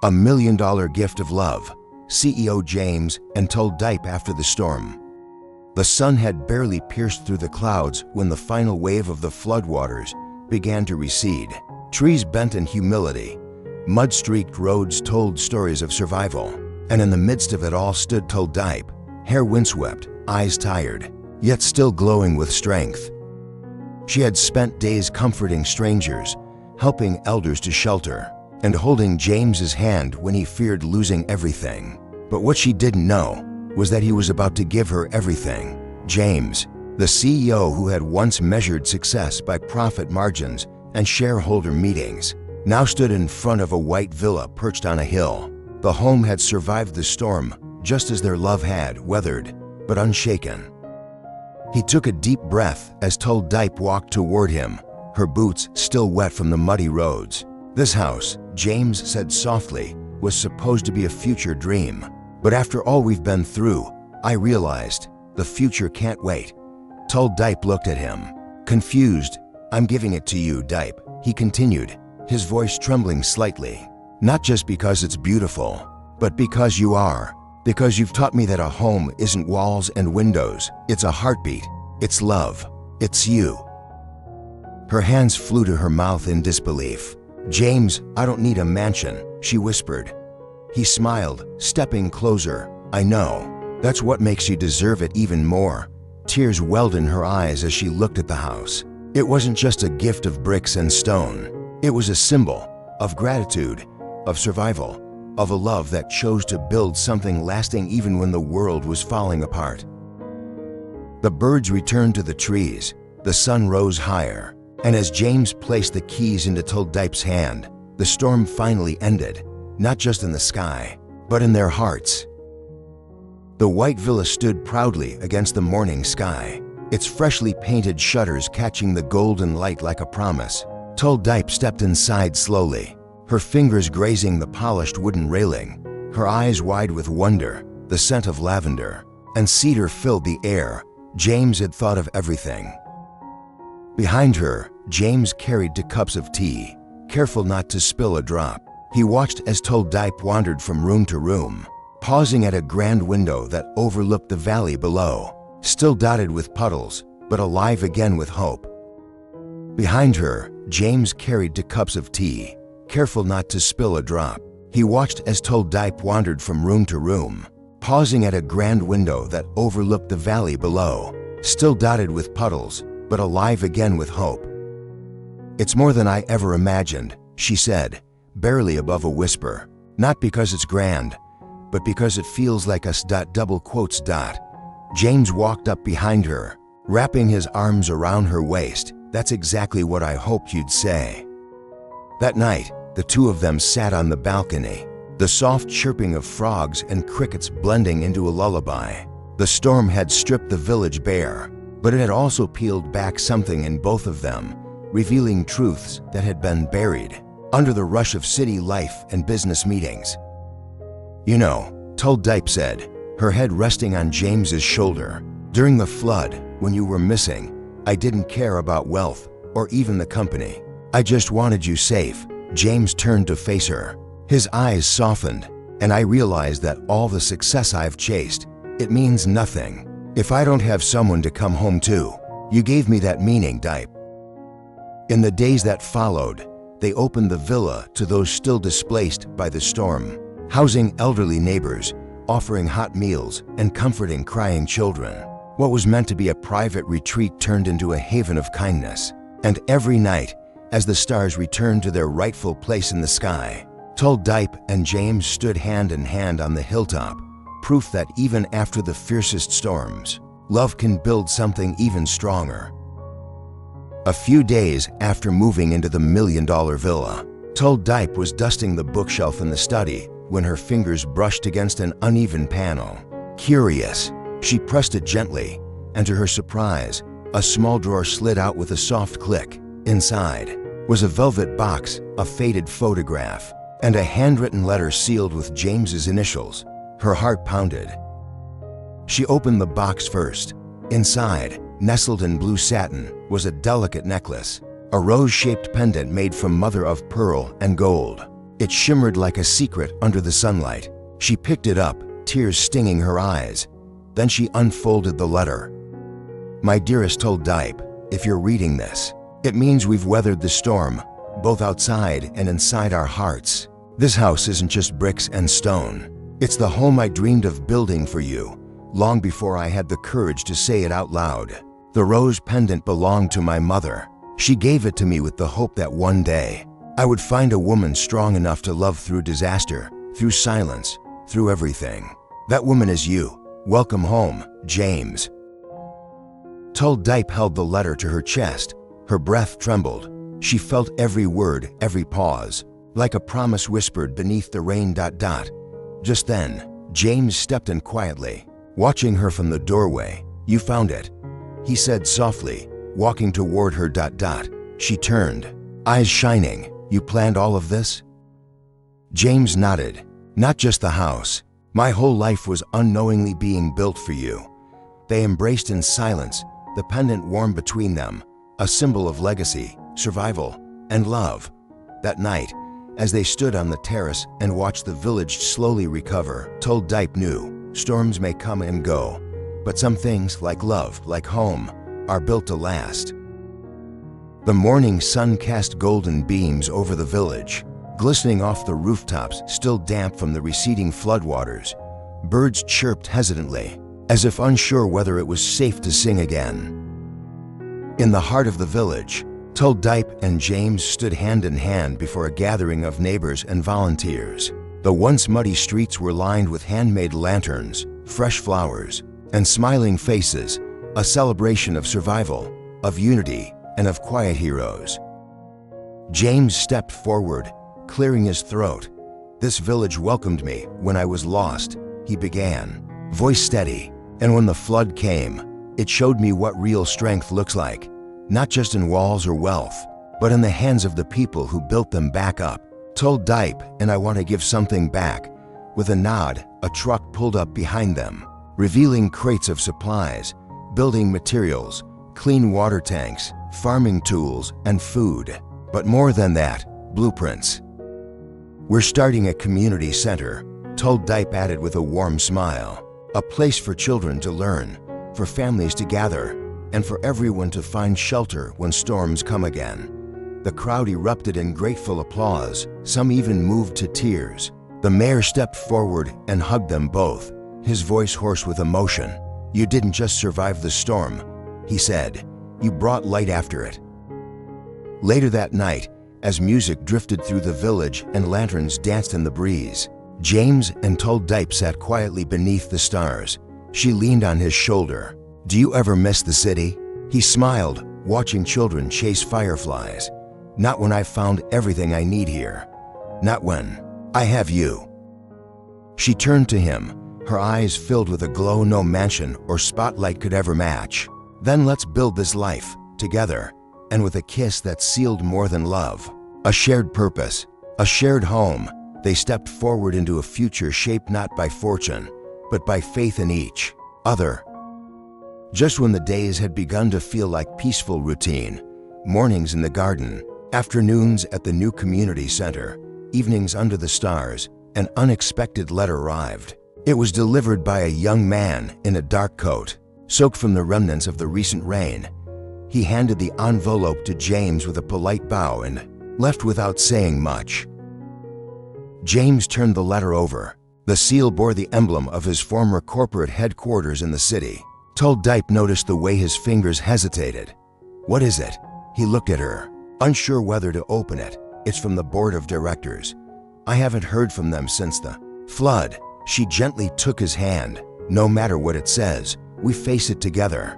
A million-dollar gift of love, CEO James and told Dipe after the storm. The sun had barely pierced through the clouds when the final wave of the floodwaters began to recede. Trees bent in humility, mud-streaked roads told stories of survival, and in the midst of it all stood told Dipe, hair windswept, eyes tired, yet still glowing with strength. She had spent days comforting strangers, helping elders to shelter, and holding James's hand when he feared losing everything. But what she didn't know was that he was about to give her everything. James, the CEO who had once measured success by profit margins and shareholder meetings, now stood in front of a white villa perched on a hill. The home had survived the storm, just as their love had, weathered, but unshaken. He took a deep breath as told Dipe walked toward him, her boots still wet from the muddy roads. This house, James said softly, was supposed to be a future dream. But after all we've been through, I realized the future can't wait. Told Dipe looked at him, confused. I'm giving it to you, Dipe, he continued, his voice trembling slightly. Not just because it's beautiful, but because you are. Because you've taught me that a home isn't walls and windows, it's a heartbeat, it's love, it's you. Her hands flew to her mouth in disbelief. James, I don't need a mansion, she whispered. He smiled, stepping closer. I know. That's what makes you deserve it even more. Tears welled in her eyes as she looked at the house. It wasn't just a gift of bricks and stone. It was a symbol of gratitude, of survival, of a love that chose to build something lasting even when the world was falling apart. The birds returned to the trees. The sun rose higher. And as James placed the keys into told Dipe's hand, the storm finally ended, not just in the sky, but in their hearts. The white villa stood proudly against the morning sky, its freshly painted shutters catching the golden light like a promise. Told Dipe stepped inside slowly, her fingers grazing the polished wooden railing, her eyes wide with wonder. The scent of lavender and cedar filled the air. James had thought of everything. Behind her, James carried 2 cups of tea, careful not to spill a drop. He watched as told Dipe wandered from room to room, pausing at a grand window that overlooked the valley below, still dotted with puddles, but alive again with hope. Behind her, James carried 2 cups of tea, careful not to spill a drop. He watched as told Dipe wandered from room to room, pausing at a grand window that overlooked the valley below, still dotted with puddles, but alive again with hope. It's more than I ever imagined, she said, barely above a whisper. Not because it's grand, but because it feels like us. Double quotes. James walked up behind her, wrapping his arms around her waist. That's exactly what I hoped you'd say. That night, the two of them sat on the balcony, the soft chirping of frogs and crickets blending into a lullaby. The storm had stripped the village bare, but it had also peeled back something in both of them, revealing truths that had been buried under the rush of city life and business meetings. You know, told Dipe said, her head resting on James's shoulder, during the flood, when you were missing, I didn't care about wealth or even the company. I just wanted you safe. James turned to face her. His eyes softened, and I realized that all the success I've chased, it means nothing if I don't have someone to come home to. You gave me that meaning, Dipe. In the days that followed, they opened the villa to those still displaced by the storm, housing elderly neighbors, offering hot meals, and comforting crying children. What was meant to be a private retreat turned into a haven of kindness. And every night, as the stars returned to their rightful place in the sky, told Dipe and James stood hand in hand on the hilltop, proof that even after the fiercest storms, love can build something even stronger. A few days after moving into the million-dollar villa, told Dipe was dusting the bookshelf in the study when her fingers brushed against an uneven panel. Curious, she pressed it gently, and to her surprise, a small drawer slid out with a soft click. Inside was a velvet box, a faded photograph, and a handwritten letter sealed with James's initials. Her heart pounded. She opened the box first. Inside, nestled in blue satin, was a delicate necklace, a rose-shaped pendant made from mother of pearl and gold. It shimmered like a secret under the sunlight. She picked it up, tears stinging her eyes. Then she unfolded the letter. "My dearest Told Dipe, if you're reading this, it means we've weathered the storm, both outside and inside our hearts. This house isn't just bricks and stone. It's the home I dreamed of building for you, long before I had the courage to say it out loud. The rose pendant belonged to my mother. She gave it to me with the hope that one day I would find a woman strong enough to love through disaster, through silence, through everything. That woman is you. Welcome home, James." Told Dipe held the letter to her chest. Her breath trembled. She felt every word, every pause, like a promise whispered beneath the rain. Just then, James stepped in quietly, watching her from the doorway. "You found it," he said softly, walking toward her. She turned, eyes shining. "You planned all of this?" James nodded. "Not just the house. My whole life was unknowingly being built for you." They embraced in silence, the pendant warm between them, a symbol of legacy, survival, and love. That night, as they stood on the terrace and watched the village slowly recover, Told Dipe knew storms may come and go, but some things, like love, like home, are built to last. The morning sun cast golden beams over the village, glistening off the rooftops still damp from the receding floodwaters. Birds chirped hesitantly, as if unsure whether it was safe to sing again. In the heart of the village, Told Dipe and James stood hand in hand before a gathering of neighbors and volunteers. The once muddy streets were lined with handmade lanterns, fresh flowers, and smiling faces, a celebration of survival, of unity, and of quiet heroes. James stepped forward, clearing his throat. "This village welcomed me when I was lost," he began, voice steady. "And when the flood came, it showed me what real strength looks like, not just in walls or wealth, but in the hands of the people who built them back up." Told Dipe, "And I want to give something back." With a nod, a truck pulled up behind them, revealing crates of supplies, building materials, clean water tanks, farming tools, and food. But more than that, blueprints. "We're starting a community center," Told Dipe added with a warm smile. "A place for children to learn, for families to gather, and for everyone to find shelter when storms come again." The crowd erupted in grateful applause, some even moved to tears. The mayor stepped forward and hugged them both, his voice hoarse with emotion. "You didn't just survive the storm," he said. "You brought light after it." Later that night, as music drifted through the village and lanterns danced in the breeze, James and Told Dipe sat quietly beneath the stars. She leaned on his shoulder. "Do you ever miss the city?" He smiled, watching children chase fireflies. "Not when I've found everything I need here. Not when I have you." She turned to him, her eyes filled with a glow no mansion or spotlight could ever match. "Then let's build this life, together, and with a kiss that sealed more than love. A shared purpose, a shared home." They stepped forward into a future shaped not by fortune, but by faith in each other. Just when the days had begun to feel like peaceful routine, mornings in the garden, afternoons at the new community center, evenings under the stars, an unexpected letter arrived. It was delivered by a young man in a dark coat, soaked from the remnants of the recent rain. He handed the envelope to James with a polite bow and left without saying much. James turned the letter over. The seal bore the emblem of his former corporate headquarters in the city. Told Dipe noticed the way his fingers hesitated. "What is it?" He looked at her, unsure whether to open it. "It's from the board of directors. I haven't heard from them since the flood." She gently took his hand. "No matter what it says, we face it together."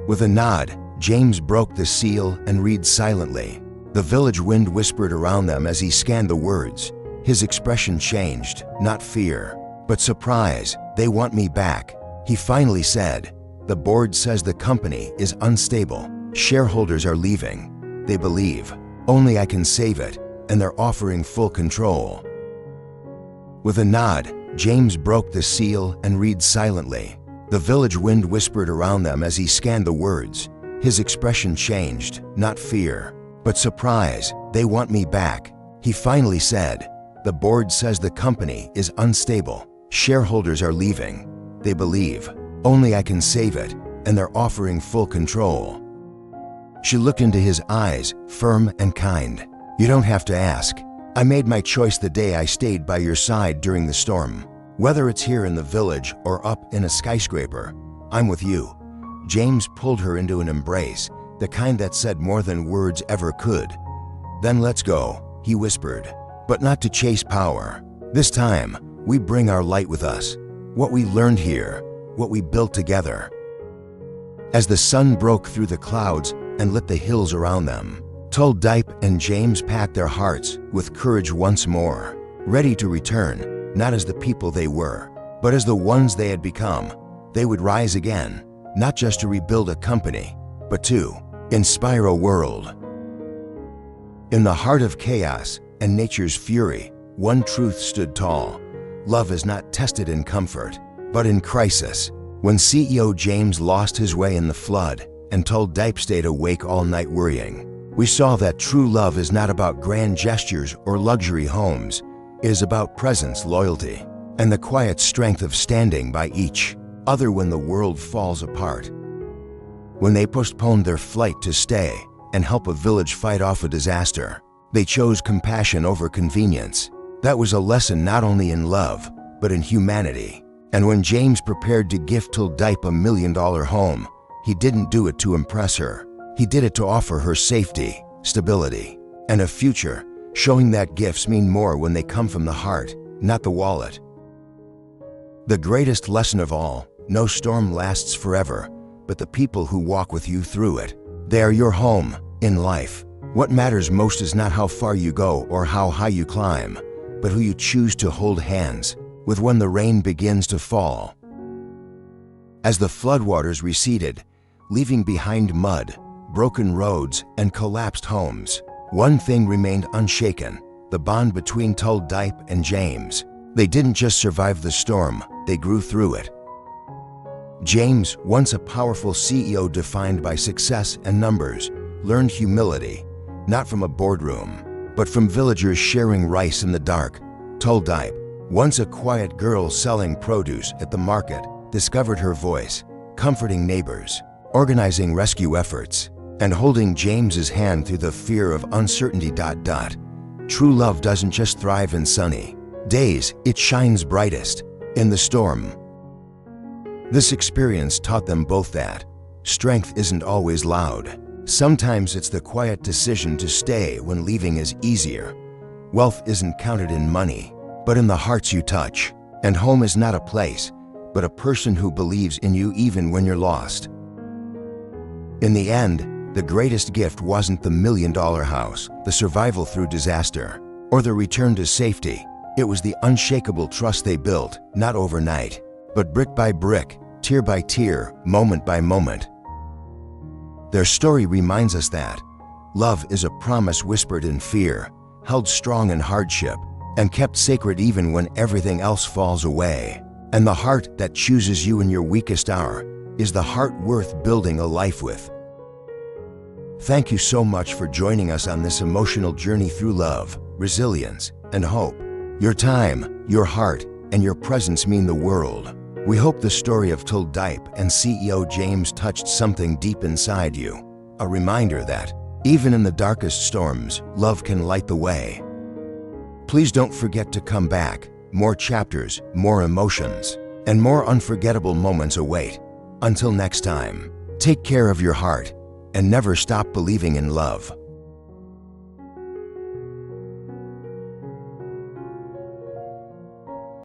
With a nod, James broke the seal and read silently. The village wind whispered around them as he scanned the words. His expression changed, not fear, but surprise. "They want me back," he finally said. "The board says the company is unstable. Shareholders are leaving. They believe only I can save it, and they're offering full control." With a nod, James broke the seal and read silently. The village wind whispered around them as he scanned the words. His expression changed, not fear, but surprise. "They want me back," he He finally said, "The board says the company is unstable. Shareholders are leaving. They believe only I can save it, and they're offering full control." She looked into his eyes, firm and kind. "You don't have to ask. I made my choice the day I stayed by your side during the storm. Whether it's here in the village or up in a skyscraper, I'm with you." James pulled her into an embrace, the kind that said more than words ever could. "Then let's go," he whispered, "but not to chase power. This time, we bring our light with us, what we learned here, what we built together." As the sun broke through the clouds and lit the hills around them, Tul Dipe and James packed their hearts with courage once more, ready to return, not as the people they were, but as the ones they had become. They would rise again, not just to rebuild a company, but to inspire a world. In the heart of chaos and nature's fury, one truth stood tall. Love is not tested in comfort, but in crisis. When CEO James lost his way in the flood and Tul Dipe stayed awake all night worrying, we saw that true love is not about grand gestures or luxury homes. It is about presence, loyalty, and the quiet strength of standing by each other when the world falls apart. When they postponed their flight to stay and help a village fight off a disaster, they chose compassion over convenience. That was a lesson not only in love, but in humanity. And when James prepared to gift Tul Dipe $1 million home, he didn't do it to impress her. He did it to offer her safety, stability, and a future, showing that gifts mean more when they come from the heart, not the wallet. The greatest lesson of all: no storm lasts forever, but the people who walk with you through it. They are your home in life. What matters most is not how far you go or how high you climb, but who you choose to hold hands with when the rain begins to fall. As the floodwaters receded, leaving behind mud, broken roads, and collapsed homes, one thing remained unshaken: the bond between Tul Dipe and James. They didn't just survive the storm, they grew through it. James, once a powerful CEO defined by success and numbers, learned humility, not from a boardroom, but from villagers sharing rice in the dark. Tul Dipe, once a quiet girl selling produce at the market, discovered her voice, comforting neighbors, organizing rescue efforts, and holding James's hand through the fear of uncertainty. True love doesn't just thrive in sunny days, it shines brightest in the storm. This experience taught them both that strength isn't always loud. Sometimes it's the quiet decision to stay when leaving is easier. Wealth isn't counted in money, but in the hearts you touch. And home is not a place, but a person who believes in you even when you're lost. In the end, the greatest gift wasn't the $1 million house, the survival through disaster, or the return to safety. It was the unshakable trust they built, not overnight, but brick by brick, tier by tier, moment by moment. Their story reminds us that love is a promise whispered in fear, held strong in hardship, and kept sacred even when everything else falls away. And the heart that chooses you in your weakest hour is the heart worth building a life with. Thank you so much for joining us on this emotional journey through love, resilience, and hope. Your time, your heart, and your presence mean the world. We hope the story of Tul Dipe and CEO James touched something deep inside you, a reminder that, even in the darkest storms, love can light the way. Please don't forget to come back. More chapters, more emotions, and more unforgettable moments await. Until next time, take care of your heart and never stop believing in love.